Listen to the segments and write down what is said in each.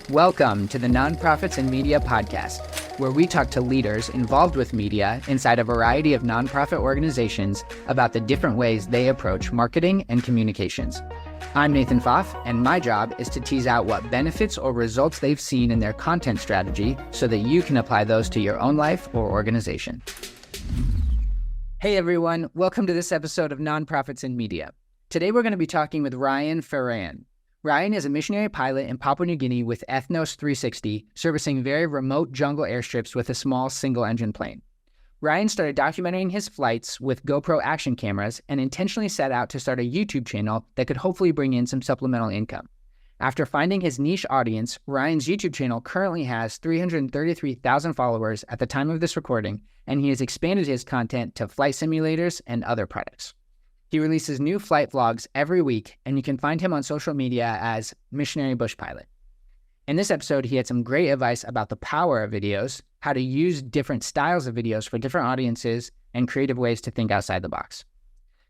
Welcome to the Nonprofits and Media Podcast, where we talk to leaders involved with media inside a variety of nonprofit organizations about the different ways they approach marketing and communications. I'm Nathan Pfaff, and my job is to tease out what benefits or results they've seen in their content strategy so that you can apply those to your own life or organization. Hey everyone, welcome to this episode of Nonprofits and Media. Today we're going to be talking with Ryan Farran. Ryan is a missionary pilot in Papua New Guinea with Ethnos 360, servicing very remote jungle airstrips with a small single-engine plane. Ryan started documenting his flights with GoPro action cameras and intentionally set out to start a YouTube channel that could hopefully bring in some supplemental income. After finding his niche audience, Ryan's YouTube channel currently has 333,000 followers at the time of this recording, and he has expanded his content to flight simulators and other products. He releases new flight vlogs every week, and you can find him on social media as Missionary Bush Pilot. In this episode, he had some great advice about the power of videos, how to use different styles of videos for different audiences, and creative ways to think outside the box.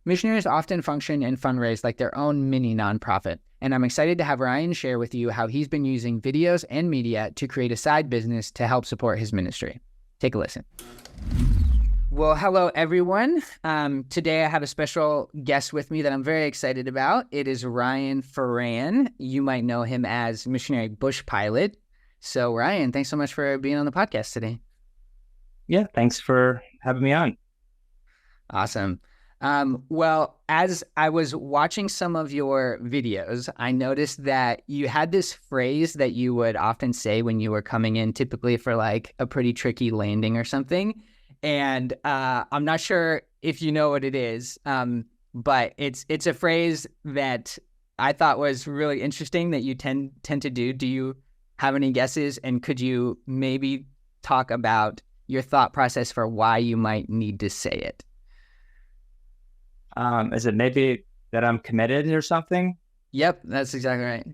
Missionaries often function and fundraise like their own mini nonprofit, and I'm excited to have Ryan share with you how he's been using videos and media to create a side business to help support his ministry. Take a listen. Well, hello, everyone. Today I have a special guest with me that I'm very excited about. It is Ryan Farran. You might know him as Missionary Bush Pilot. So, Ryan, thanks so much for being on the podcast today. Yeah, thanks for having me on. Awesome. Well, as I was watching some of your videos, I noticed that you had this phrase that you would often say when you were coming in, typically for like a pretty tricky landing or something. And I'm not sure if you know what it is, but it's a phrase that I thought was really interesting that you tend to do. Do you have any guesses? And could you maybe talk about your thought process for why you might need to say it? Is it maybe that I'm committed or something? Yep, that's exactly right.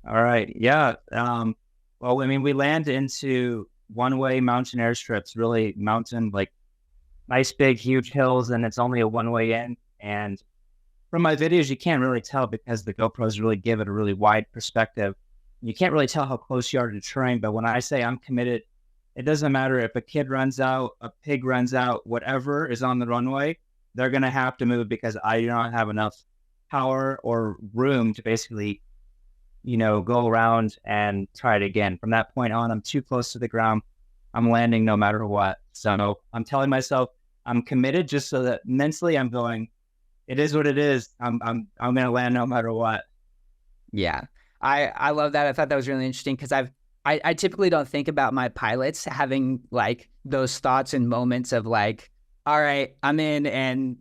All right. Yeah. Well, I mean, we land into one-way mountain airstrips, really mountain, like nice big huge hills, and it's only a one-way in. And from my videos, you can't really tell because the GoPros really give it a really wide perspective. You can't really tell how close you are to terrain, but when I say I'm committed, it doesn't matter if a kid runs out, a pig runs out, whatever is on the runway, they're going to have to move because I do not have enough power or room to basically go around and try it again. From that point on, I'm too close to the ground. I'm landing no matter what. So I'm telling myself I'm committed just so that mentally I'm going, it is what it is. I'm going to land no matter what. Yeah, I love that. I thought that was really interesting because I typically don't think about my pilots having like those thoughts and moments of like, all right, I'm in, and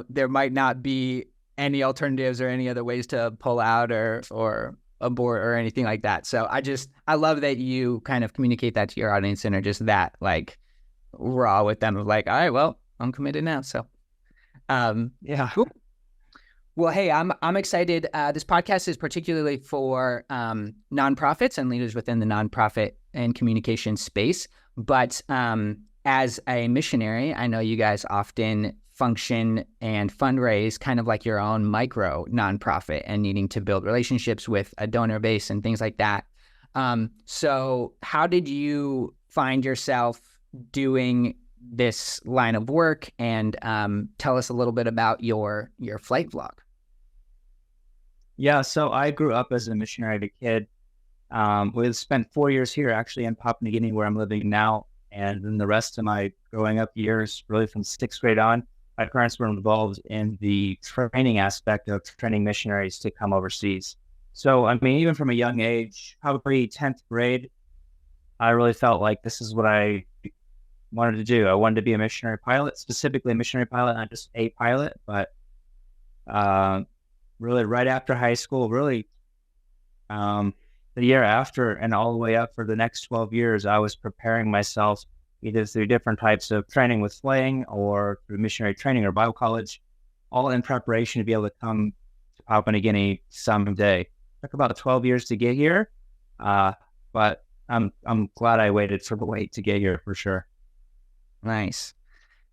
there might not be any alternatives or any other ways to pull out or abort or anything like that. So I love that you kind of communicate that to your audience and are just that like raw with them of like, all right, well, I'm committed now. So, yeah. Cool. Well, hey, I'm excited. This podcast is particularly for nonprofits and leaders within the nonprofit and communication space. But as a missionary, I know you guys often function and fundraise kind of like your own micro nonprofit and needing to build relationships with a donor base and things like that. So how did you find yourself doing this line of work? And tell us a little bit about your flight vlog. Yeah, so I grew up as a missionary as a kid. We spent 4 years here actually in Papua New Guinea where I'm living now. And then the rest of my growing up years, really from 6th grade on, my parents were involved in the training aspect of training missionaries to come overseas. So, I mean, even from a young age, probably 10th grade, I really felt like this is what I wanted to do. I wanted to be a missionary pilot, specifically a missionary pilot, not just a pilot, but really right after high school, really the year after and all the way up for the next 12 years, I was preparing myself either through different types of training with flying or through missionary training or Bible college, all in preparation to be able to come to Papua New Guinea someday. It took about 12 years to get here, but I'm glad I waited for the wait to get here for sure. Nice.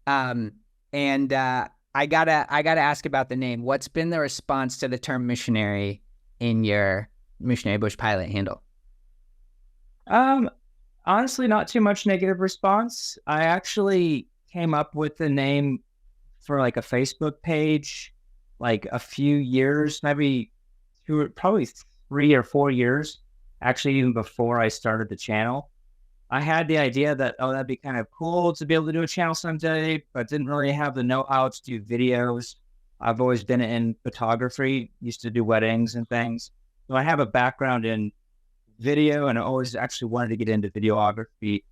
And I gotta ask about the name. What's been the response to the term missionary in your Missionary Bush Pilot handle? Um, Honestly, not too much negative response. I actually came up with the name for like a Facebook page, like a few years, maybe probably 3 or 4 years, actually, even before I started the channel. I had the idea that, oh, that'd be kind of cool to be able to do a channel someday, but didn't really have the know-how to do videos. I've always been in photography, used to do weddings and things. So I have a background in video and I always actually wanted to get into videography.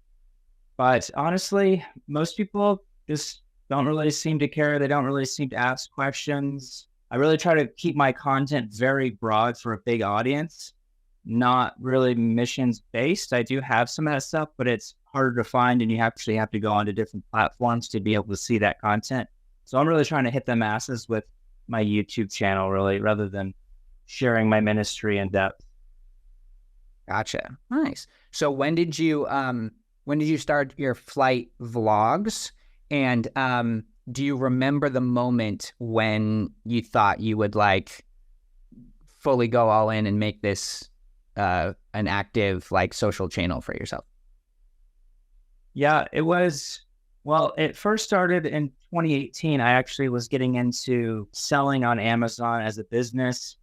But honestly, most people just don't really seem to care. They don't really seem to ask questions. I really try to keep my content very broad for a big audience, not really missions based. I do have some of that stuff, but it's harder to find and you actually have to go onto different platforms to be able to see that content. So I'm really trying to hit the masses with my YouTube channel, really, rather than sharing my ministry in depth. Gotcha. Nice. So when did you start your flight vlogs? And do you remember the moment when you thought you would like fully go all in and make this an active like social channel for yourself? Yeah, it was. Well, it first started in 2018. I actually was getting into selling on Amazon as a business.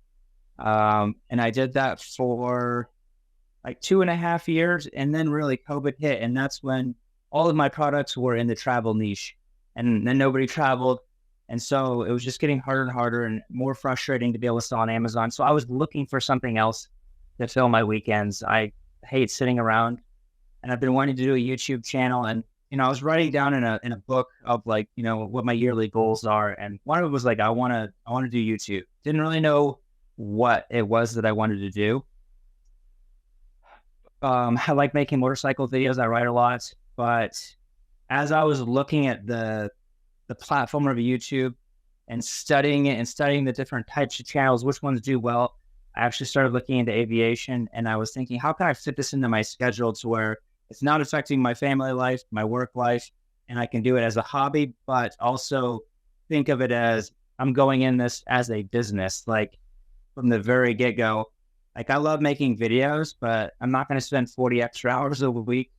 And I did that for like 2.5 years. And then really COVID hit. And that's when all of my products were in the travel niche. And then nobody traveled. And so it was just getting harder and harder and more frustrating to be able to sell on Amazon. So I was looking for something else to fill my weekends. I hate sitting around and I've been wanting to do a YouTube channel. And, I was writing down in a book of like, what my yearly goals are. And one of it was like, I want to do YouTube. Didn't really know what it was that I wanted to do. I like making motorcycle videos. I write a lot, but as I was looking at the platform of YouTube and studying it and studying the different types of channels, which ones do well, I actually started looking into aviation and I was thinking, how can I fit this into my schedule to where it's not affecting my family life, my work life, and I can do it as a hobby, but also think of it as I'm going in this as a business, like from the very get-go. Like I love making videos, but I'm not going to spend 40 extra hours a week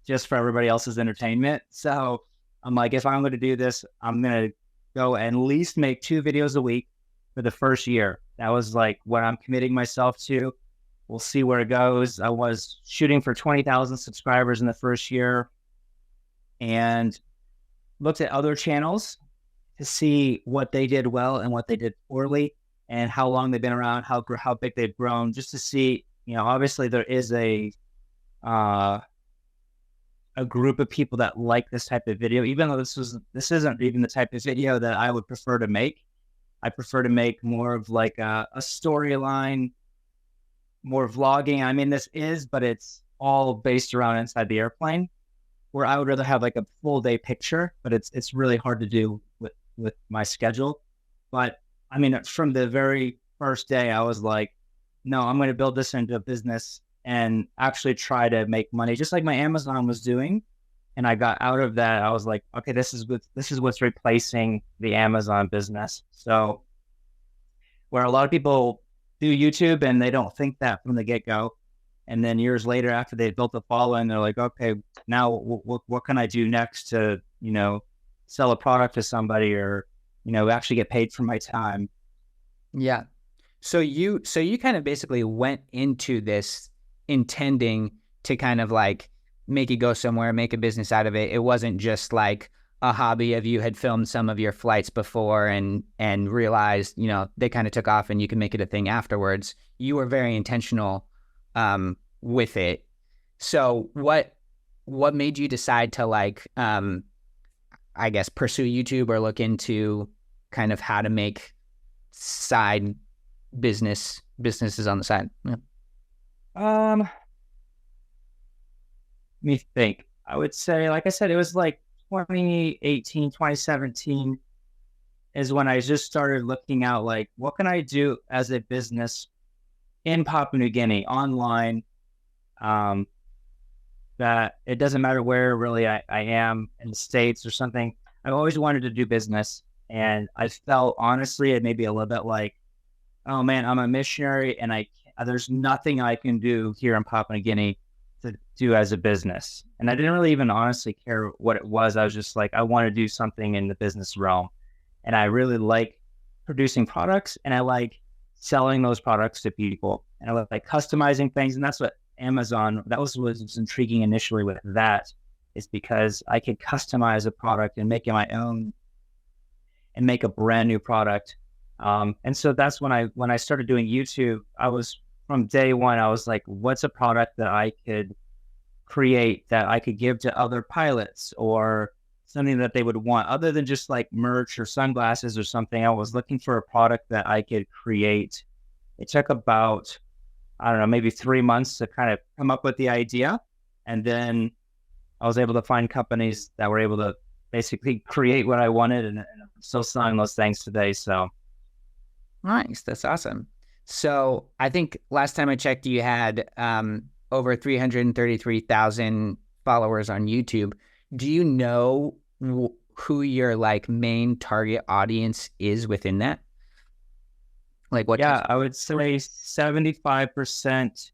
just for everybody else's entertainment. So I'm like, if I'm going to do this, I'm going to go and at least make 2 videos a week for the first year. That was like what I'm committing myself to. We'll see where it goes. I was shooting for 20,000 subscribers in the first year and looked at other channels to see what they did well and what they did poorly and how long they've been around, how big they've grown, just to see, obviously there is a group of people that like this type of video, even though this isn't even the type of video that I would prefer to make. I prefer to make more of like a storyline, more vlogging. I mean, this is, but it's all based around inside the airplane, where I would rather have like a full day picture, but it's really hard to do with my schedule. But I mean, from the very first day, I was like, no, I'm going to build this into a business and actually try to make money, just like my Amazon was doing. And I got out of that. I was like, okay, this is what's replacing the Amazon business. So where a lot of people do YouTube and they don't think that from the get-go. And then years later, after they've built a following, they're like, okay, now what can I do next to, sell a product to somebody or, actually get paid for my time? Yeah. So you kind of basically went into this intending to kind of like make it go somewhere, make a business out of it. It wasn't just like a hobby of you had filmed some of your flights before and realized, they kind of took off and you can make it a thing afterwards. You were very intentional with it. So what made you decide to like, I guess, pursue YouTube or look into kind of how to make side businesses on the side? Yeah. Let me think. I would say, like I said, it was like 2018, 2017 is when I just started looking out like, what can I do as a business in Papua New Guinea online? That it doesn't matter where really I am in the States or something. I've always wanted to do business. And I felt honestly, it may be a little bit like, oh man, I'm a missionary and there's nothing I can do here in Papua New Guinea to do as a business. And I didn't really even honestly care what it was. I was just like, I want to do something in the business realm. And I really like producing products, and I like selling those products to people. And I like customizing things. And that's what Amazon, that was what was intriguing initially with that, is because I could customize a product and make it my own and make a brand new product. And so that's when I started doing YouTube. I was from day one, I was like, what's a product that I could create that I could give to other pilots, or something that they would want other than just like merch or sunglasses or something. I was looking for a product that I could create. It took about, I don't know, maybe 3 months to kind of come up with the idea. And then I was able to find companies that were able to basically create what I wanted. And I'm still selling those things today. So Nice. That's awesome. So I think last time I checked, you had over 333,000 followers on YouTube. Do you know who your like main target audience is within that? Like what? Yeah, I would say 75%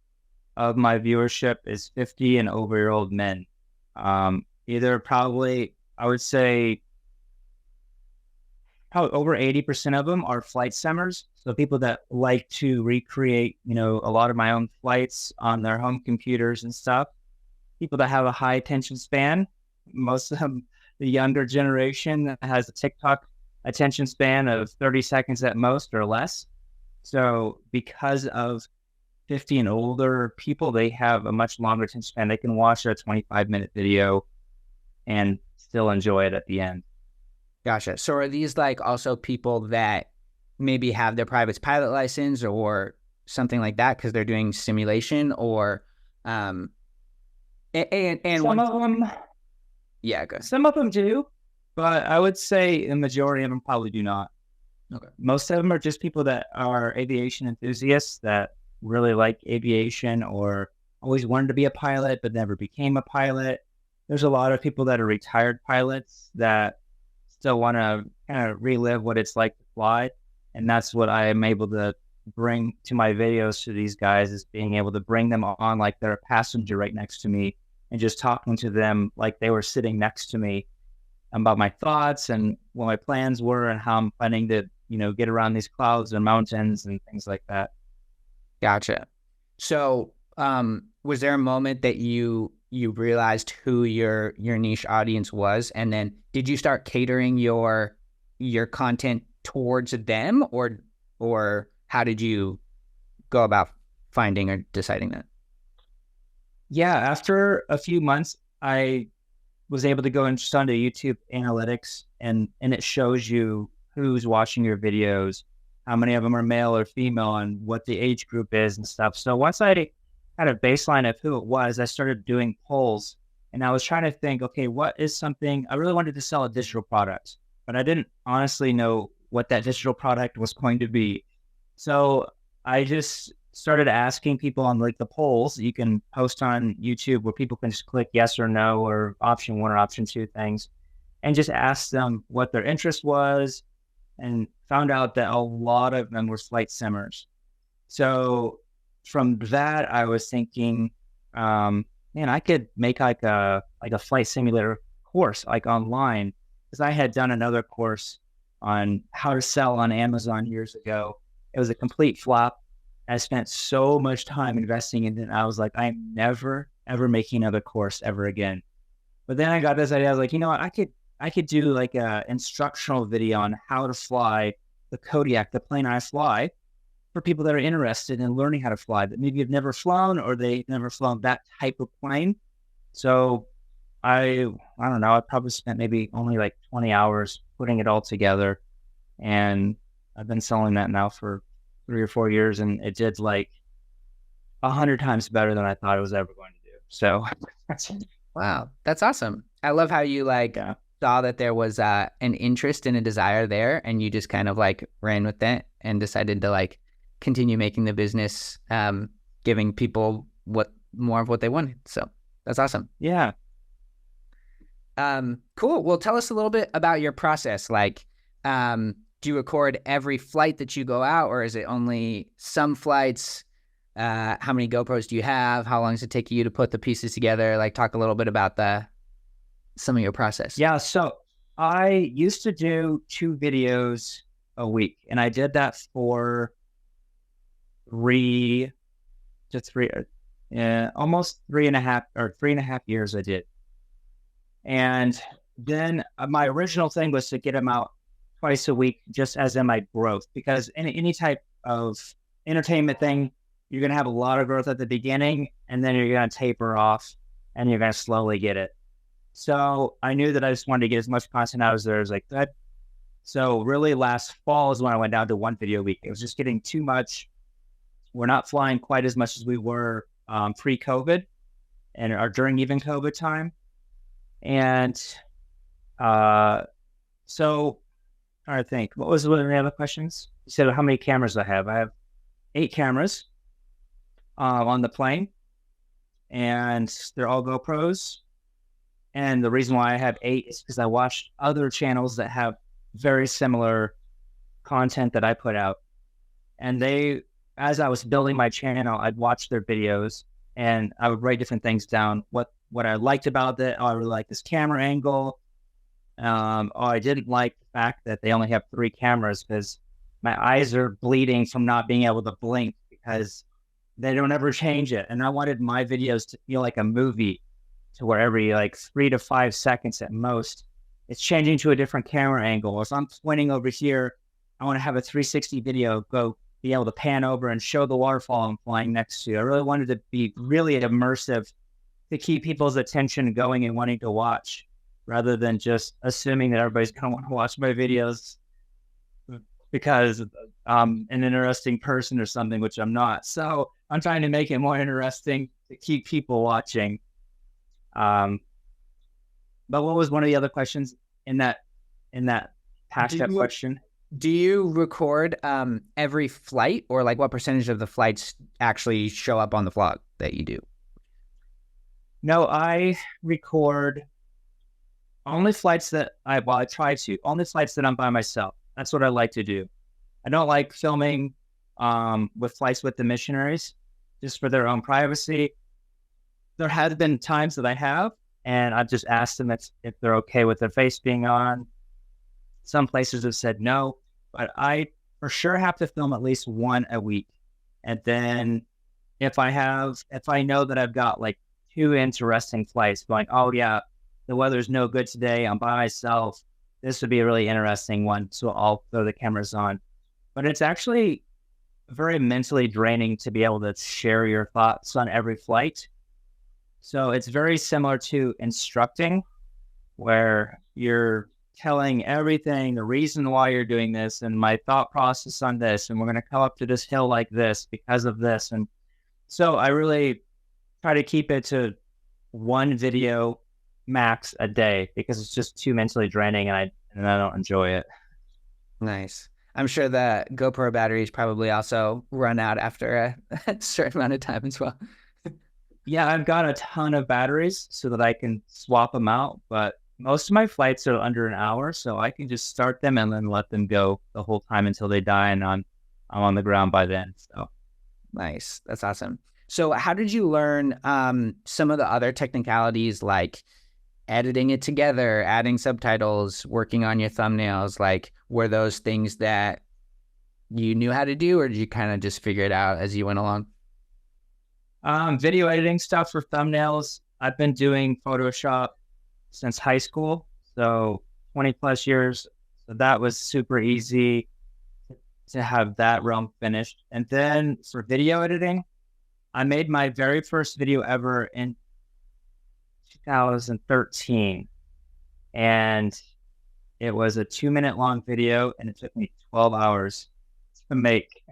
of my viewership is 50 and over year old men. Either probably, I would say probably over 80% of them are flight simmers. So people that like to recreate, you know, a lot of my own flights on their home computers and stuff. People that have a high attention span, most of them, the younger generation that has a TikTok attention span of 30 seconds at most or less. So because of 50 and older people, they have a much longer attention span. They can watch a 25-minute video and still enjoy it at the end. Gotcha. So are these like also people that maybe have their private pilot license or something like that because they're doing simulation, or and Some of them, yeah, good. some of them do, but I would say the majority of them probably do not. Okay. Most of them are just people that are aviation enthusiasts that really like aviation or always wanted to be a pilot but never became a pilot. There's a lot of people that are retired pilots that still want to kind of relive what it's like to fly. And that's what I am able to bring to my videos to these guys, is being able to bring them on like they're a passenger right next to me and just talking to them like they were sitting next to me about my thoughts and what my plans were and how I'm planning to, you know, get around these clouds and mountains and things like that. Gotcha. So was there a moment that you realized who your niche audience was, and then did you start catering your content towards them, or how did you go about finding or deciding that? Yeah, after a few months, I was able to go and just onto YouTube analytics, and it shows you who's watching your videos, how many of them are male or female, and what the age group is and stuff. So once I had a baseline of who it was, I started doing polls, and I was trying to think, okay, what is something I really wanted to sell? A digital product, but I didn't honestly know what that digital product was going to be. So I just started asking people on like the polls you can post on YouTube, where people can just click yes or no or option 1 or option 2 things, and just ask them what their interest was, and found out that a lot of them were flight simmers. So from that, I was thinking, man, I could make like a flight simulator course like online, because I had done another course on how to sell on Amazon years ago. It was a complete flop. I spent so much time investing in it. I was like, I'm never, ever making another course ever again. But then I got this idea. I was like, you know what? I could do like a instructional video on how to fly the Kodiak, the plane I fly, for people that are interested in learning how to fly, that maybe have never flown or they've never flown that type of plane. So I don't know, I probably spent maybe only like 20 hours putting it all together. And I've been selling that now for 3 or 4 years, and it did like 100 times better than I thought it was ever going to do. So Wow, that's awesome. I love how you saw that there was an interest and a desire there, and you just kind of like ran with that and decided to like continue making the business, giving people more of what they wanted. So that's awesome. Yeah. Cool. Well, tell us a little bit about your process. Like, do you record every flight that you go out, or is it only some flights? How many GoPros do you have? How long does it take you to put the pieces together? Like, talk a little bit about some of your process. Yeah, so I used to do 2 videos a week, and I did that for 3 to 3, almost 3.5 years I did. And then my original thing was to get them out twice a week, just as in my growth, because in any type of entertainment thing, you're going to have a lot of growth at the beginning, and then you're going to taper off, and you're going to slowly get it. So I knew that I just wanted to get as much content out as there as I could. So really last fall is when I went down to 1 video a week. It was just getting too much. We're not flying quite as much as we were pre-COVID or during even COVID time. And so I think, what was one of the other questions? You said how many cameras I have. I have 8 cameras on the plane, and they're all GoPros. And the reason why I have 8 is because I watched other channels that have very similar content that I put out. And as I was building my channel, I'd watch their videos and I would write different things down. What I liked about it, I really like this camera angle. I didn't like the fact that they only have 3 cameras because my eyes are bleeding from not being able to blink because they don't ever change it. And I wanted my videos to feel like a movie, to where every 3 to 5 seconds at most, it's changing to a different camera angle. Or if I'm pointing over here, I want to have a 360 video be able to pan over and show the waterfall I'm flying next to. I really wanted to be really immersive to keep people's attention going and wanting to watch, rather than just assuming that everybody's going to want to watch my videos because I'm an interesting person or something, which I'm not. So I'm trying to make it more interesting to keep people watching. But what was one of the other questions in that past question? Do you record every flight, or what percentage of the flights actually show up on the vlog that you do? No, I record only flights that only flights that I'm by myself. That's what I like to do. I don't like filming with flights with the missionaries, just for their own privacy. There have been times that I have, and I've just asked them if they're okay with their face being on. Some places have said no, but I for sure have to film at least 1 a week. And then if I know that I've got 2 interesting flights going, oh yeah, the weather's no good today, I'm by myself, this would be a really interesting one, so I'll throw the cameras on. But it's actually very mentally draining to be able to share your thoughts on every flight. So it's very similar to instructing, where you're telling everything, the reason why you're doing this, and my thought process on this, and we're going to come up to this hill like this because of this. And so I really try to keep it to 1 video max a day, because it's just too mentally draining, and I don't enjoy it. Nice. I'm sure the GoPro batteries probably also run out after a certain amount of time as well. Yeah, I've got a ton of batteries so that I can swap them out, but most of my flights are under an hour, so I can just start them and then let them go the whole time until they die, and I'm on the ground by then. So nice. That's awesome. So how did you learn some of the other technicalities, like editing it together, adding subtitles, working on your thumbnails? Were those things that you knew how to do, or did you kind of just figure it out as you went along? Video editing stuff for thumbnails. I've been doing Photoshop since high school, so 20 plus years. So that was super easy to have that realm finished. And then for video editing, I made my very first video ever in 2013. And it was a 2-minute long video, and it took me 12 hours to make.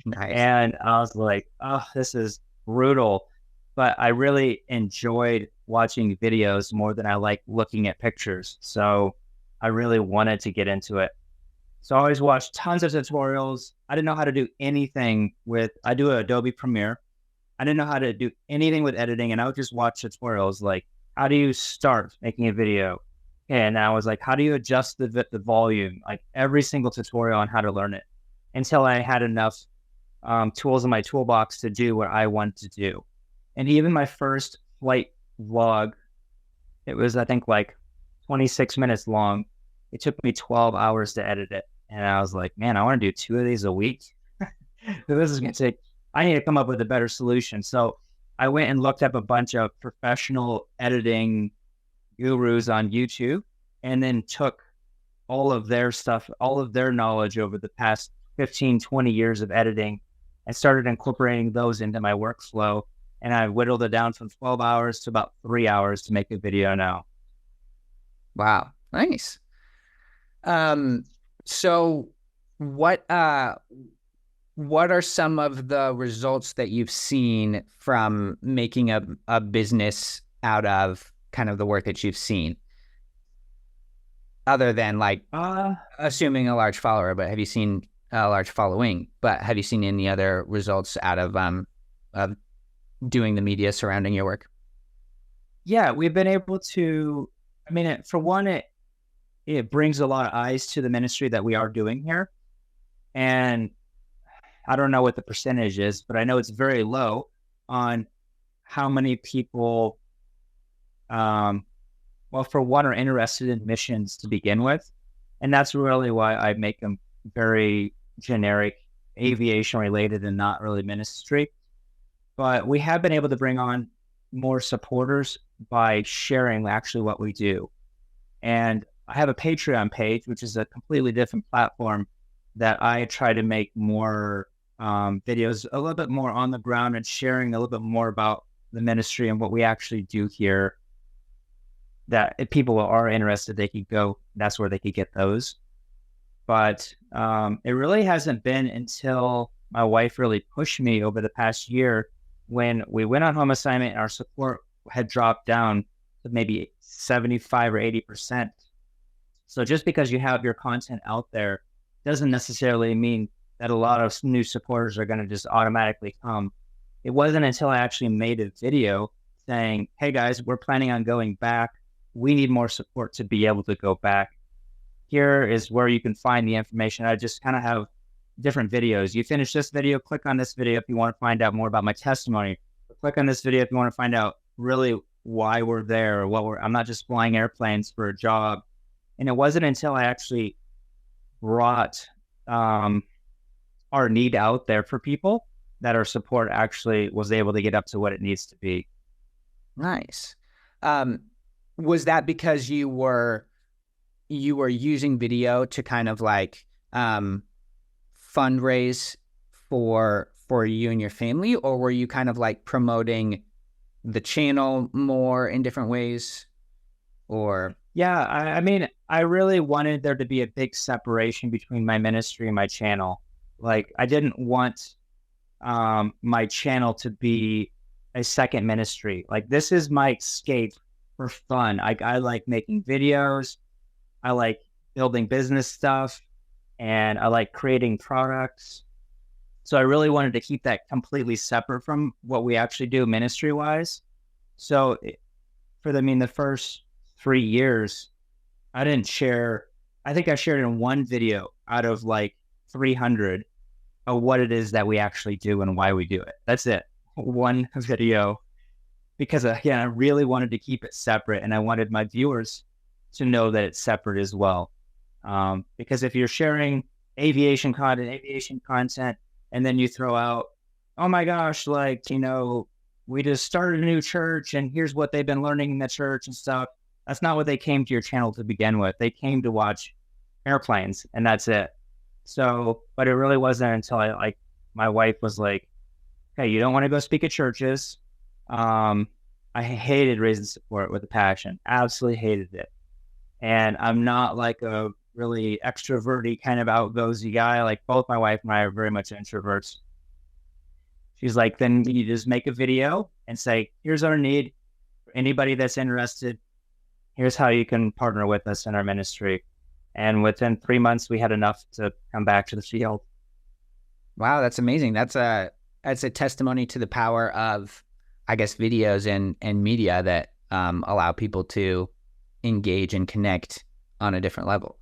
Nice. And I was like, oh, this is brutal. But I really enjoyed watching videos more than I like looking at pictures. So I really wanted to get into it. So I always watched tons of tutorials. I didn't know how to do anything I do Adobe Premiere. I didn't know how to do anything with editing, and I would just watch tutorials like, how do you start making a video? And I was like, how do you adjust the volume? Like every single tutorial on how to learn it, until I had enough tools in my toolbox to do what I want to do. And even my first flight vlog, it was, I think, like 26 minutes long. It took me 12 hours to edit it. And I was like, man, I want to do 2 of these a week. This is going to take, I need to come up with a better solution. So I went and looked up a bunch of professional editing gurus on YouTube, and then took all of their stuff, all of their knowledge over the past 15, 20 years of editing, and started incorporating those into my workflow. And I whittled it down from 12 hours to about 3 hours to make a video now. Wow. Nice. So what are some of the results that you've seen from making a business out of kind of the work that you've seen? Other than like assuming a large follower, but have you seen a large following? But have you seen any other results out of doing the media surrounding your work? Yeah, we've been able to, I mean, for one, it brings a lot of eyes to the ministry that we are doing here. And I don't know what the percentage is, but I know it's very low on how many people, well, for one, are interested in missions to begin with. And that's really why I make them very generic, aviation related, and not really ministry. But we have been able to bring on more supporters by sharing actually what we do. And I have a Patreon page, which is a completely different platform that I try to make more videos a little bit more on the ground and sharing a little bit more about the ministry and what we actually do here. That if people are interested, they could go, that's where they could get those. But it really hasn't been until my wife really pushed me over the past year when we went on home assignment and our support had dropped down to maybe 75 or 80%. So just because you have your content out there doesn't necessarily mean that a lot of new supporters are going to just automatically come. It wasn't until I actually made a video saying, hey guys, we're planning on going back. We need more support to be able to go back. Here is where you can find the information. I just kind of have different videos. You finish this video, click on this video if you want to find out more about my testimony. Click on this video if you want to find out really why we're there, or I'm not just flying airplanes for a job. And it wasn't until I actually brought our need out there for people that our support actually was able to get up to what it needs to be. Nice. Was that because you were using video to kind of like fundraise for you and your family, or were you kind of like promoting the channel more in different ways? Or yeah, I mean, I really wanted there to be a big separation between my ministry and my channel. Like, I didn't want my channel to be a second ministry. Like, this is my escape for fun. I like making videos. I like building business stuff, and I like creating products. So I really wanted to keep that completely separate from what we actually do ministry wise. So the first 3 years, I didn't share. I think I shared in one video out of like 300 of what it is that we actually do and why we do it. That's it. One video, because again, I really wanted to keep it separate, and I wanted my viewers to know that it's separate as well. Because if you're sharing aviation content, and then you throw out, oh my gosh, like, we just started a new church and here's what they've been learning in the church and stuff. That's not what they came to your channel to begin with. They came to watch airplanes, and that's it. So, but it really wasn't until my wife was like, hey, you don't want to go speak at churches. I hated raising support with a passion. Absolutely hated it. And I'm not like a really extroverty kind of outgoing guy. Like, both my wife and I are very much introverts. She's like, then you just make a video and say, here's our need. For anybody that's interested, here's how you can partner with us in our ministry. And within 3 months, we had enough to come back to the field. Wow, that's amazing. That's a testimony to the power of, I guess, videos and media that allow people to engage and connect on a different level.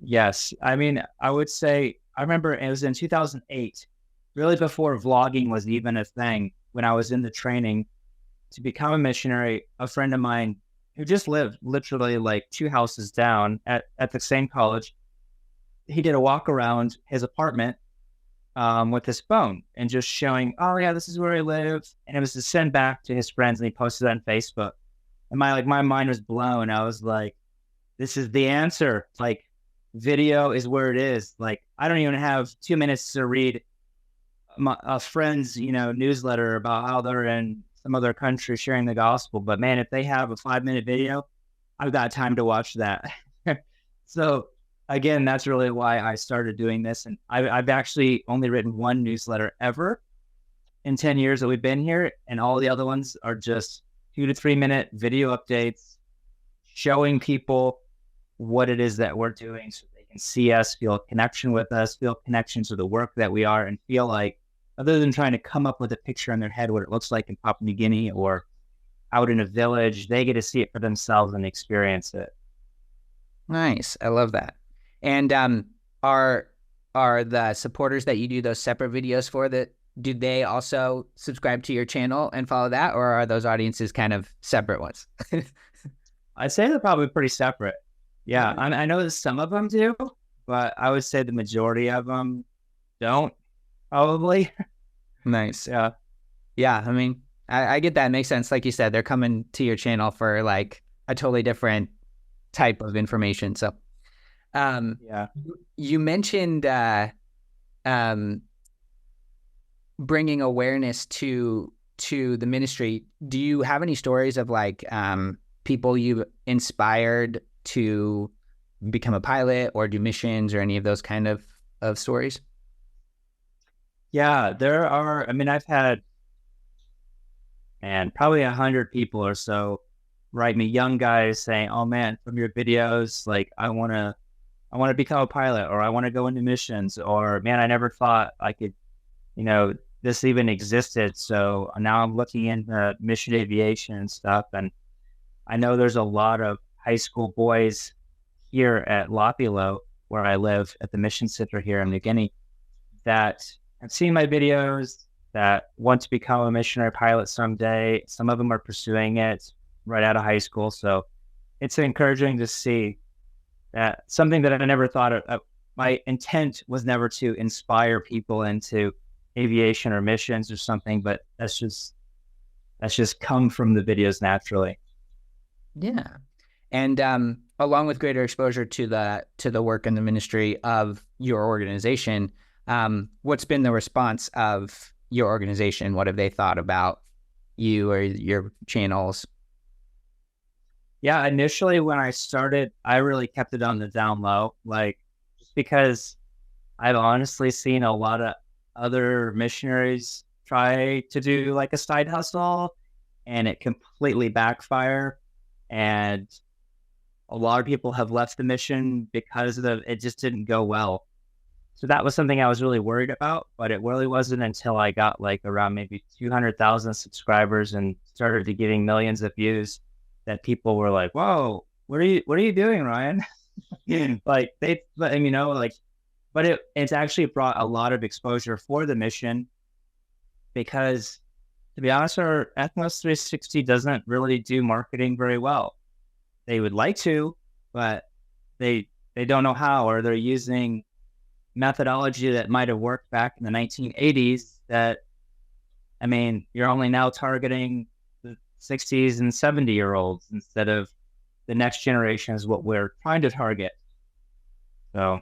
Yes. I mean, I would say, I remember it was in 2008 really before vlogging was even a thing, when I was in the training to become a missionary, a friend of mine who just lived literally like 2 houses down at the same college, he did a walk around his apartment with his phone and just showing, oh yeah, this is where I live. And it was to send back to his friends, and he posted that on Facebook. And my mind was blown. I was like, this is the answer. Like, video is where it is. Like, I don't even have 2 minutes to read a friend's, newsletter about how they're in some other country sharing the gospel. But man, if they have a 5-minute video, I've got time to watch that. So again, that's really why I started doing this. And I've actually only written one newsletter ever in 10 years that we've been here. And all the other ones are just 2 to 3 minute video updates showing people what it is that we're doing so they can see us, feel a connection with us, feel connection to the work that we are, and feel like, other than trying to come up with a picture in their head what it looks like in Papua New Guinea or out in a village, they get to see it for themselves and experience it. Nice. I love that. And are the supporters that you do those separate videos for, that do they also subscribe to your channel and follow that, or are those audiences kind of separate ones? I'd say they're probably pretty separate. Yeah, I know that some of them do, but I would say the majority of them don't, probably. Nice. Yeah. Yeah, I mean, I get that. It makes sense. Like you said, they're coming to your channel for like a totally different type of information. So, Yeah. you mentioned bringing awareness to the ministry. Do you have any stories of like people you've inspired to become a pilot or do missions or any of those kind of stories? Yeah, there are. I mean, I've had, probably 100 people or so write me, young guys saying, "Oh man, from your videos, like I want to become a pilot, or I want to go into missions, or man, I never thought I could, this even existed. So now I'm looking into mission aviation and stuff." And I know there's a lot of high school boys here at Lapilo, where I live at the mission center here in New Guinea, that have seen my videos, that want to become a missionary pilot someday. Some of them are pursuing it right out of high school. So it's encouraging to see that something that I never thought of. My intent was never to inspire people into aviation or missions or something, but that's just come from the videos naturally. Yeah. And along with greater exposure to the work and the ministry of your organization, what's been the response of your organization? What have they thought about you or your channels? Yeah, initially when I started, I really kept it on the down low, like, just because I've honestly seen a lot of other missionaries try to do like a side hustle and it completely backfire. And a lot of people have left the mission because it just didn't go well. So that was something I was really worried about, but it really wasn't until I got like around maybe 200,000 subscribers and started to getting millions of views that people were like, "Whoa, what are you doing, Ryan?" Like they let me know, like, but it's actually brought a lot of exposure for the mission, because to be honest, our Ethnos 360 doesn't really do marketing very well. They would like to, but they don't know how, or they're using methodology that might have worked back in the 1980s that, I mean, you're only now targeting the 60s and 70-year-olds instead of the next generation is what we're trying to target. So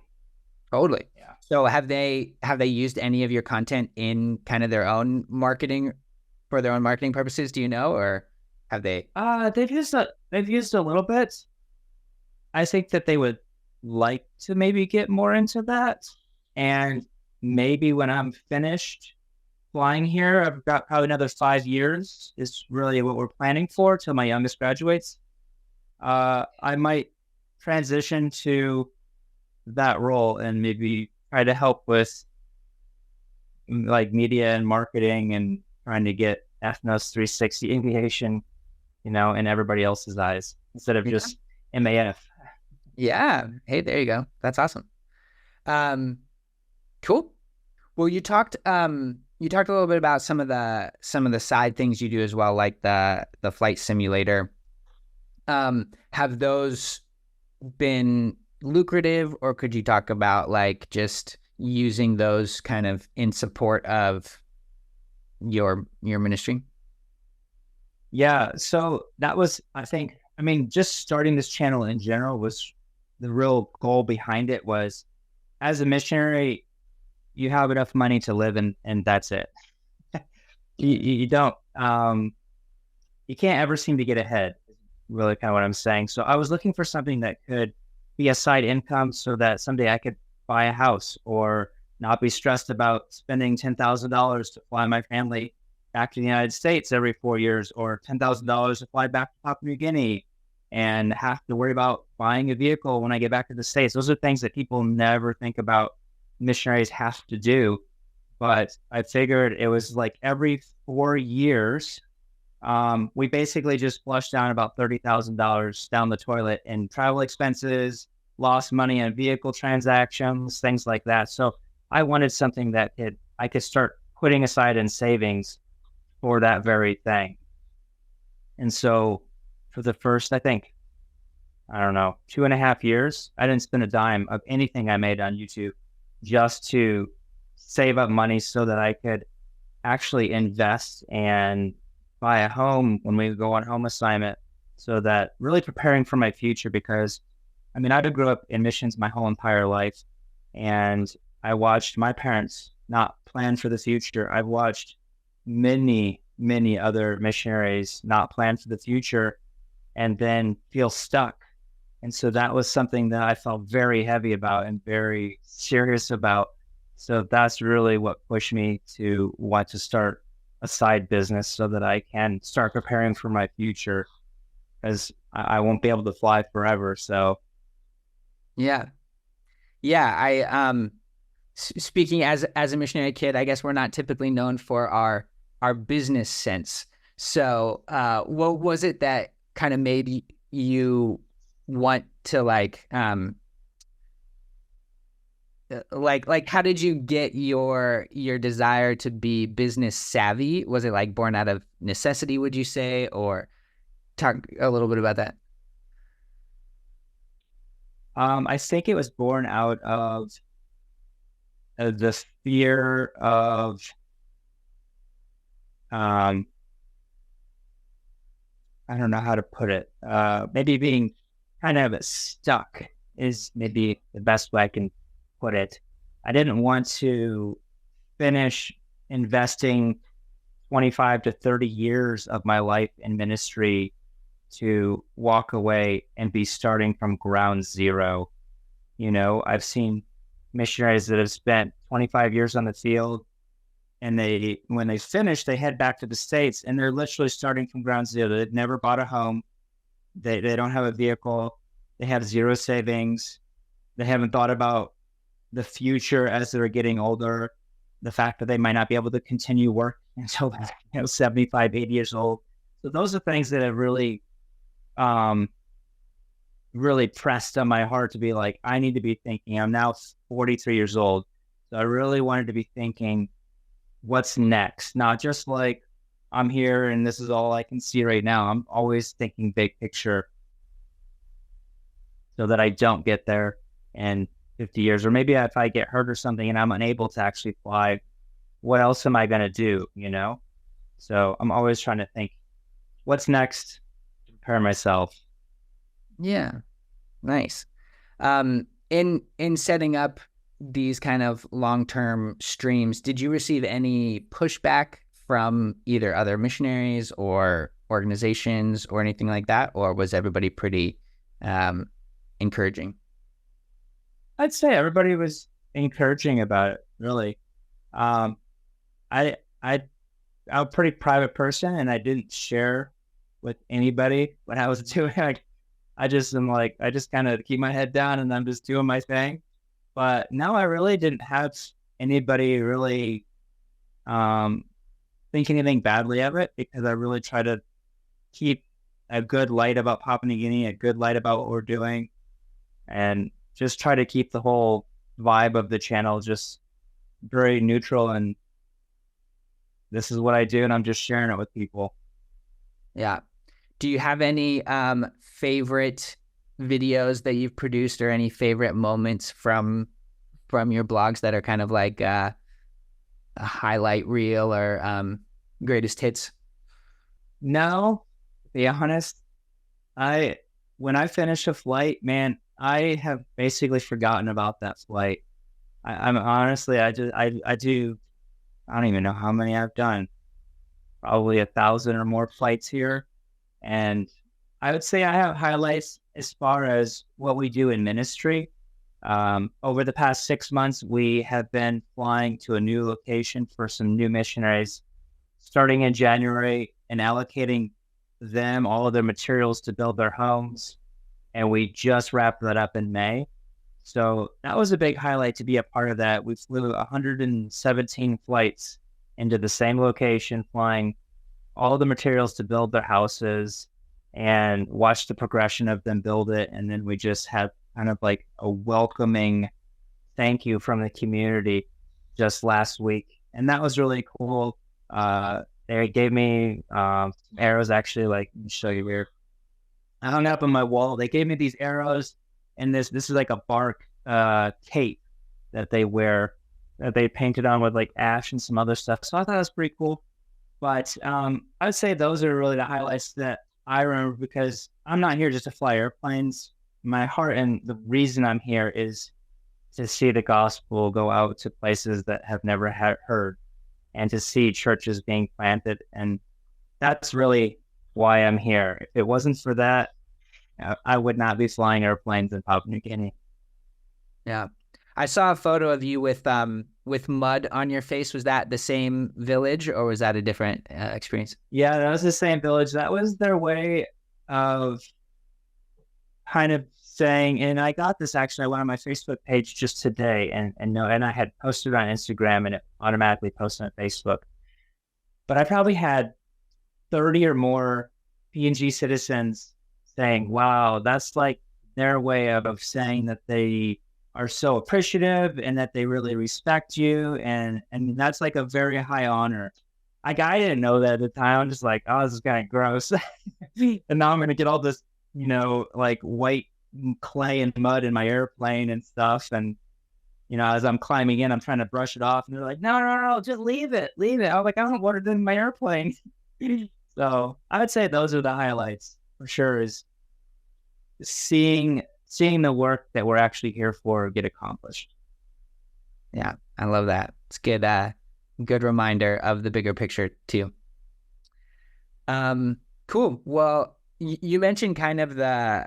Totally. yeah. So have they used any of your content in kind of their own marketing, for their own marketing purposes? Do you know, or have they? They've used a little bit. I think that they would like to maybe get more into that. And maybe when I'm finished flying here, I've got probably another 5 years is really what we're planning for till my youngest graduates. I might transition to that role and maybe try to help with like media and marketing and trying to get Ethnos 360 aviation, in everybody else's eyes instead of just MAF. Yeah. Hey, there you go. That's awesome. Cool. Well, you talked a little bit about some of the side things you do as well, like the flight simulator. Have those been lucrative, or could you talk about like just using those kind of in support of your ministry? Yeah. So that was, I mean, just starting this channel in general was the real goal behind it was as a missionary, you have enough money to live and that's it. You don't, you can't ever seem to get ahead, is really kind of what I'm saying. So I was looking for something that could be a side income so that someday I could buy a house or not be stressed about spending $10,000 to fly my family back to the United States every 4 years, or $10,000 to fly back to Papua New Guinea and have to worry about buying a vehicle when I get back to the States. Those are things that people never think about missionaries have to do. But I figured it was like every 4 years, we basically just flushed down about $30,000 down the toilet in travel expenses, lost money on vehicle transactions, things like that. So I wanted something that I could start putting aside in savings for that very thing. And so for the first, I think, I don't know, 2.5 years, I didn't spend a dime of anything I made on YouTube just to save up money so that I could actually invest and buy a home when we go on home assignment. So that really preparing for my future, because I mean, I grew up in missions my whole entire life, and I watched my parents not plan for the future. I've watched many, many other missionaries not plan for the future and then feel stuck. And so that was something that I felt very heavy about and very serious about. So that's really what pushed me to want to start a side business so that I can start preparing for my future, because I won't be able to fly forever. So Yeah. Yeah. Speaking as a missionary kid, I guess we're not typically known for our business sense. So, what was it that kind of made you want to like how did you get your desire to be business savvy? Was it like born out of necessity, would you say, or talk a little bit about that? I think it was born out of the fear of um, I don't know how to put it. Maybe being kind of stuck is maybe the best way I can put it. I didn't want to finish investing 25 to 30 years of my life in ministry to walk away and be starting from ground zero. You know, I've seen missionaries that have spent 25 years on the field, and when they finish, they head back to the States and they're literally starting from ground zero. They've never bought a home. They don't have a vehicle. They have zero savings. They haven't thought about the future as they're getting older, the fact that they might not be able to continue work until 75, 80 years old. So those are things that have really, really pressed on my heart to be like, I need to be thinking. I'm now 43 years old. So I really wanted to be thinking, what's next? Not just like, I'm here and this is all I can see right now. I'm always thinking big picture so that I don't get there in 50 years. Or maybe if I get hurt or something and I'm unable to actually fly, what else am I going to do? You know? So I'm always trying to think, what's next to prepare myself. Yeah. Nice. In setting up these kind of long-term streams, did you receive any pushback from either other missionaries or organizations or anything like that? Or was everybody pretty encouraging? I'd say everybody was encouraging about it, really. I, I, I'm a pretty private person and I didn't share with anybody what I was doing. I just am like, I just kind of keep my head down and I'm just doing my thing. But now I really didn't have anybody really think anything badly of it, because I really try to keep a good light about Papua New Guinea, a good light about what we're doing, and just try to keep the whole vibe of the channel just very neutral, and this is what I do, and I'm just sharing it with people. Yeah. Do you have any favorite videos that you've produced, or any favorite moments from your blogs that are kind of like a highlight reel, or greatest hits? No, to be honest, I when I finish a flight, man, I have basically forgotten about that flight. I'm honestly, I do. I don't even know how many I've done. Probably 1,000 or more flights here, and I would say I have highlights as far as what we do in ministry. Over the past 6 months, we have been flying to a new location for some new missionaries starting in January and allocating them all of their materials to build their homes. And we just wrapped that up in May. So that was a big highlight to be a part of that. We flew 117 flights into the same location, flying all the materials to build their houses and watched the progression of them build it. And then we just had kind of like a welcoming thank you from the community just last week. And that was really cool. They gave me arrows, actually, like, let me show you here. I hung up on my wall. They gave me these arrows, and this is like a bark tape that they wear, that they painted on with like ash and some other stuff. So I thought that was pretty cool. But I would say those are really the highlights that I remember, because I'm not here just to fly airplanes. My heart and the reason I'm here is to see the gospel go out to places that have never heard, and to see churches being planted. And that's really why I'm here. If it wasn't for that, I would not be flying airplanes in Papua New Guinea. Yeah. I saw a photo of you with mud on your face. Was that the same village, or was that a different experience? Yeah, that was the same village. That was their way of kind of saying, and I got this actually, I went on my Facebook page just today, and I had posted on Instagram, and it automatically posted on Facebook. But I probably had 30 or more PNG citizens saying, wow, that's like their way of saying that they are so appreciative and that they really respect you. And that's like a very high honor. I didn't know that at the time. I'm just like, oh, this is kind of gross. And now I'm going to get all this, like white clay and mud in my airplane and stuff. And, as I'm climbing in, I'm trying to brush it off. And they're like, no, just leave it. I was like, I don't want it in my airplane. So I would say those are the highlights for sure, is seeing the work that we're actually here for get accomplished. Yeah, I love that. It's good. Good reminder of the bigger picture too. Cool. Well, you mentioned kind of the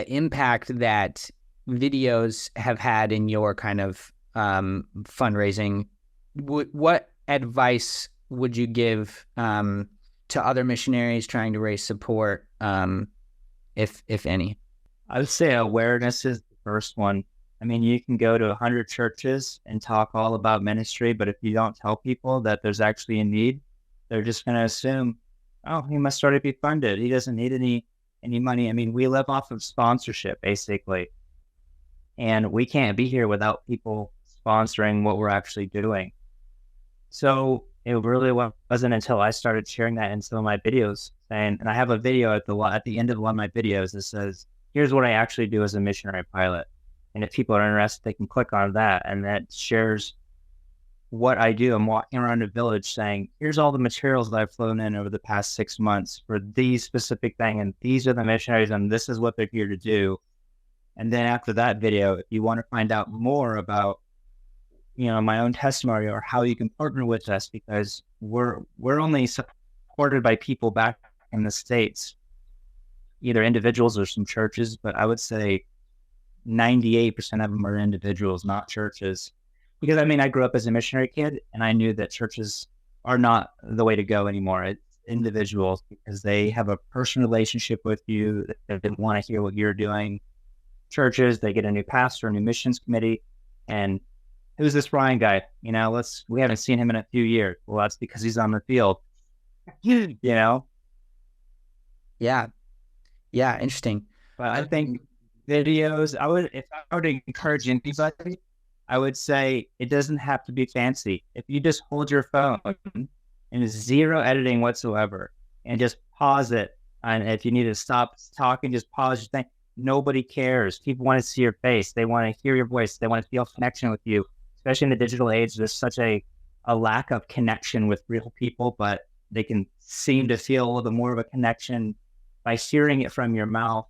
impact that videos have had in your kind of fundraising. What advice would you give to other missionaries trying to raise support, if any? I would say awareness is the first one. I mean, you can go to 100 churches and talk all about ministry, but if you don't tell people that there's actually a need, they're just going to assume, oh, he must already be funded. He doesn't need any money. I mean, we live off of sponsorship, basically. And we can't be here without people sponsoring what we're actually doing. So it really wasn't until I started sharing that in some of my videos, and I have a video at the end of one of my videos that says, here's what I actually do as a missionary pilot. And if people are interested, they can click on that, and that shares what I do. I'm walking around a village saying, here's all the materials that I've flown in over the past 6 months for these specific things, and these are the missionaries, and this is what they're here to do. And then after that video, if you want to find out more about, my own testimony or how you can partner with us, because we're only supported by people back in the States, either individuals or some churches, but I would say 98% of them are individuals, not churches. Because I grew up as a missionary kid, and I knew that churches are not the way to go anymore. It's individuals, because they have a personal relationship with you. They want to hear what you're doing. Churches, they get a new pastor, a new missions committee, and who's this Ryan guy? We haven't seen him in a few years. Well, that's because he's on the field. Yeah. Yeah. Interesting. But I think videos, if I would encourage anybody, I would say it doesn't have to be fancy. If you just hold your phone and zero editing whatsoever and just pause it, and if you need to stop talking, just pause your thing. Nobody cares. People want to see your face. They want to hear your voice. They want to feel connection with you, especially in the digital age. There's such a lack of connection with real people, but they can seem to feel a little bit more of a connection by hearing it from your mouth.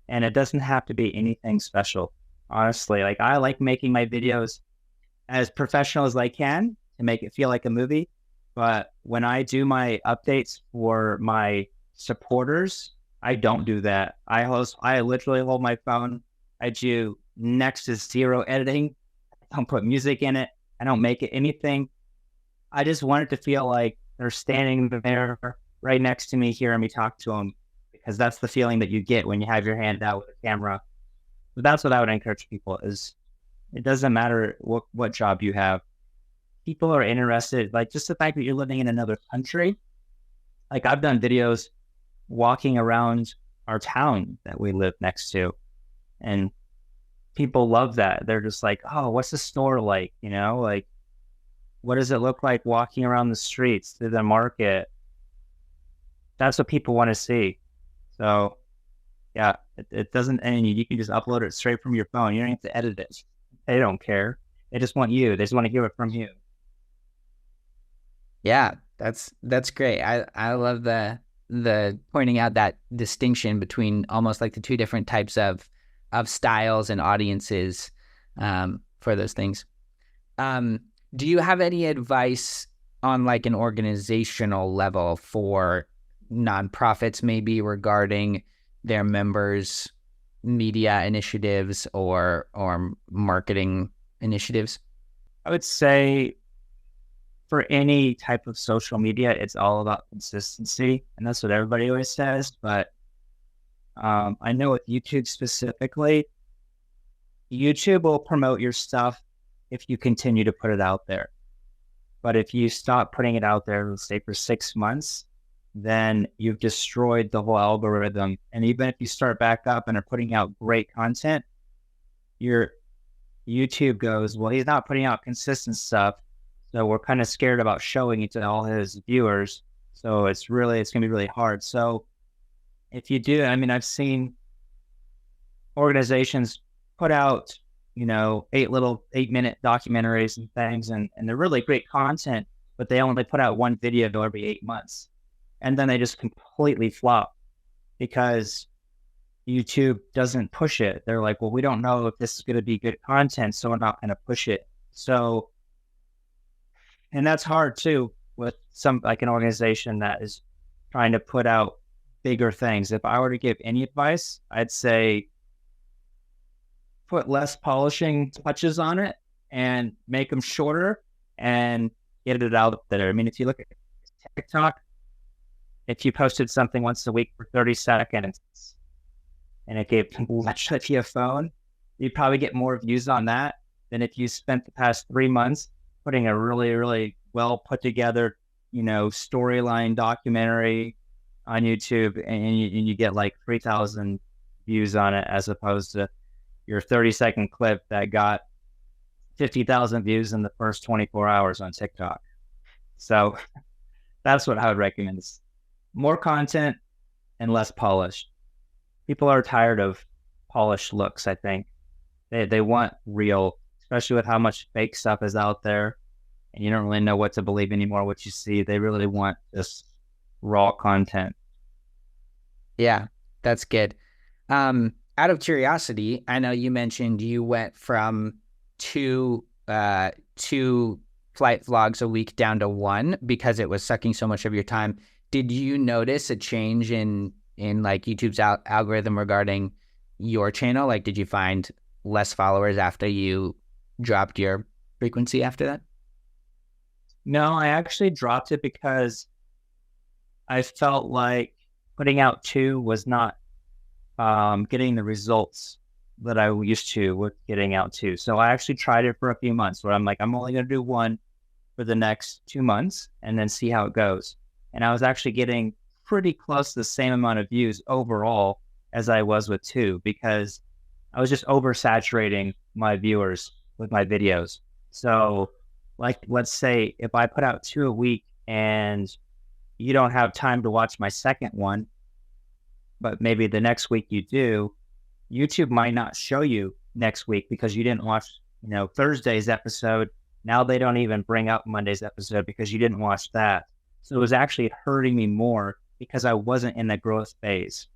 And it doesn't have to be anything special. Honestly, like I like making my videos as professional as I can to make it feel like a movie. But when I do my updates for my supporters, I don't do that. I literally hold my phone. I do next to zero editing. I don't put music in it. I don't make it anything. I just want it to feel like they're standing there right next to me, hearing me talk to them, because that's the feeling that you get when you have your hand out with a camera. But that's what I would encourage people is it doesn't matter what job you have. People are interested, like just the fact that you're living in another country. Like I've done videos walking around our town that we live next to, and people love that. They're just like, oh, what's the store like? You know, like what does it look like walking around the streets through the market? That's what people want to see. So yeah, it doesn't, and you can just upload it straight from your phone. You don't have to edit it. They don't care. They just want you. They just want to hear it from you. Yeah, that's great. I love the pointing out that distinction between almost like the two different types of styles and audiences for those things. Do you have any advice on like an organizational level for nonprofits, maybe regarding their members' media initiatives or marketing initiatives? I would say for any type of social media, it's all about consistency, and that's what everybody always says. But I know with YouTube specifically, YouTube will promote your stuff if you continue to put it out there. But if you stop putting it out there, let's say for 6 months, then you've destroyed the whole algorithm. And even if you start back up and are putting out great content, your YouTube goes, well, he's not putting out consistent stuff. So we're kind of scared about showing it to all his viewers. So it's going to be really hard. So if you do, I mean, I've seen organizations put out, 8-minute documentaries and things, and they're really great content, but they only put out one video every 8 months. And then they just completely flop because YouTube doesn't push it. They're like, well, we don't know if this is going to be good content, so we're not going to push it. So, and that's hard too with an organization that is trying to put out bigger things. If I were to give any advice, I'd say put less polishing touches on it and make them shorter and get it out there. I mean, if you look at TikTok, if you posted something once a week for 30 seconds and it gave people literally a phone, you'd probably get more views on that than if you spent the past 3 months putting a really, really well put together, storyline documentary on YouTube, and you get like 3,000 views on it, as opposed to your 30-second clip that got 50,000 views in the first 24 hours on TikTok. So that's what I would recommend, is more content and less polished. People are tired of polished looks, I think. They want real, especially with how much fake stuff is out there, and you don't really know what to believe anymore, what you see. They really want just raw content. Yeah, that's good. Out of curiosity, I know you mentioned you went from two flight vlogs a week down to one because it was sucking so much of your time. Did you notice a change in like YouTube's algorithm regarding your channel? Like, did you find less followers after you dropped your frequency after that? No, I actually dropped it because I felt like putting out 2 was not getting the results that I used to with getting out 2. So I actually tried it for a few months where I'm like, I'm only going to do 1 for the next 2 months and then see how it goes. And I was actually getting pretty close to the same amount of views overall as I was with 2, because I was just oversaturating my viewers with my videos. So like, let's say if I put out 2 a week and you don't have time to watch my second one, but maybe the next week you do, YouTube might not show you next week because you didn't watch, Thursday's episode. Now they don't even bring up Monday's episode because you didn't watch that. So it was actually hurting me more because I wasn't in the growth phase.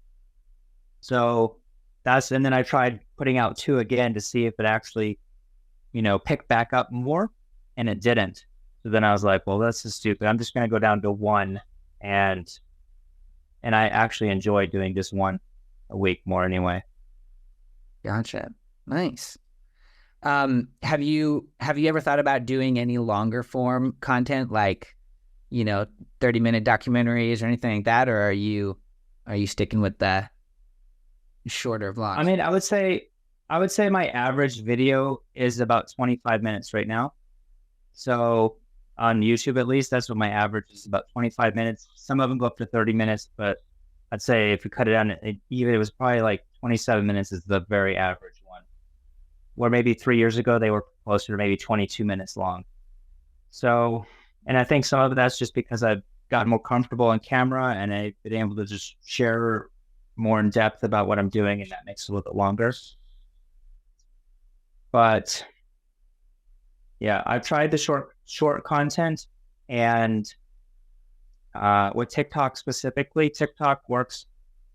So and then I tried putting out 2 again to see if it actually, picked back up more, and it didn't. So then I was like, well, that's just stupid. I'm just going to go down to 1. And I actually enjoy doing just 1 a week more anyway. Gotcha. Nice. Have you ever thought about doing any longer form content, like, 30-minute documentaries or anything like that? Or are you sticking with the shorter vlogs? I mean, I would say my average video is about 25 minutes right now. So on YouTube, at least, that's what my average is, about 25 minutes. Some of them go up to 30 minutes, but I'd say if you cut it down, it was probably like 27 minutes is the very average one. Where maybe 3 years ago, they were closer to maybe 22 minutes long. So, and I think some of that's just because I've gotten more comfortable on camera and I've been able to just share more in depth about what I'm doing, and that makes it a little bit longer. But yeah, I've tried the short content, and with TikTok specifically, TikTok works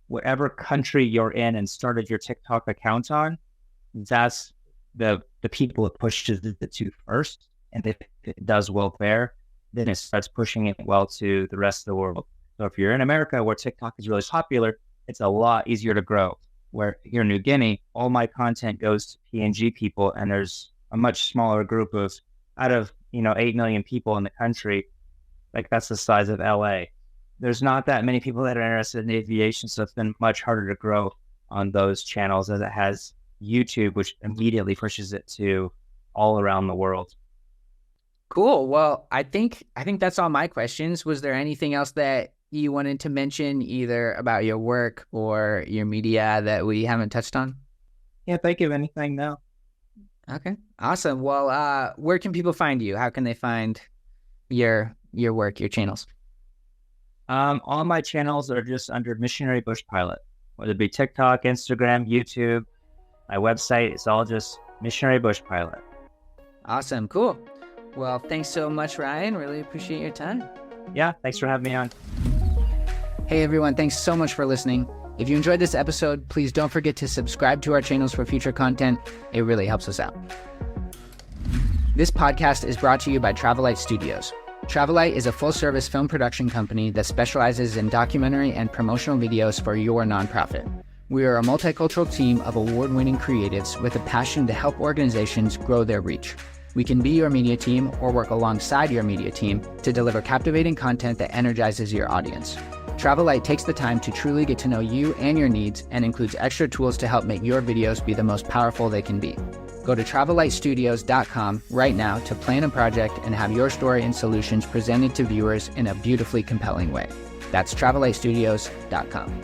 whatever country you're in and started your TikTok account on. That's the people it pushes it to first, and if it does well there, then it starts pushing it well to the rest of the world. So if you're in America where TikTok is really popular, it's a lot easier to grow. Where here in New Guinea, all my content goes to PNG people, and there's a much smaller group of, out of 8 million people in the country, like that's the size of LA. There's not that many people that are interested in aviation, so it's been much harder to grow on those channels as it has YouTube, which immediately pushes it to all around the world. Cool. Well, I think that's all my questions. Was there anything else that you wanted to mention, either about your work or your media, that we haven't touched on? Yeah, think of anything now. Okay, awesome. Well, where can people find you? How can they find your work, your channels? All my channels are just under Missionary Bush Pilot, whether it be TikTok, Instagram, YouTube, my website. It's all just Missionary Bush Pilot. Awesome. Cool. Well, thanks so much, Ryan. Really appreciate your time. Yeah, thanks for having me on. Hey, everyone. Thanks so much for listening. If you enjoyed this episode, please don't forget to subscribe to our channels for future content. It really helps us out. This podcast is brought to you by Travelite Studios. Travelite is a full-service film production company that specializes in documentary and promotional videos for your nonprofit. We are a multicultural team of award-winning creatives with a passion to help organizations grow their reach. We can be your media team or work alongside your media team to deliver captivating content that energizes your audience. Travelite takes the time to truly get to know you and your needs, and includes extra tools to help make your videos be the most powerful they can be. Go to travelitestudios.com right now to plan a project and have your story and solutions presented to viewers in a beautifully compelling way. That's travelitestudios.com.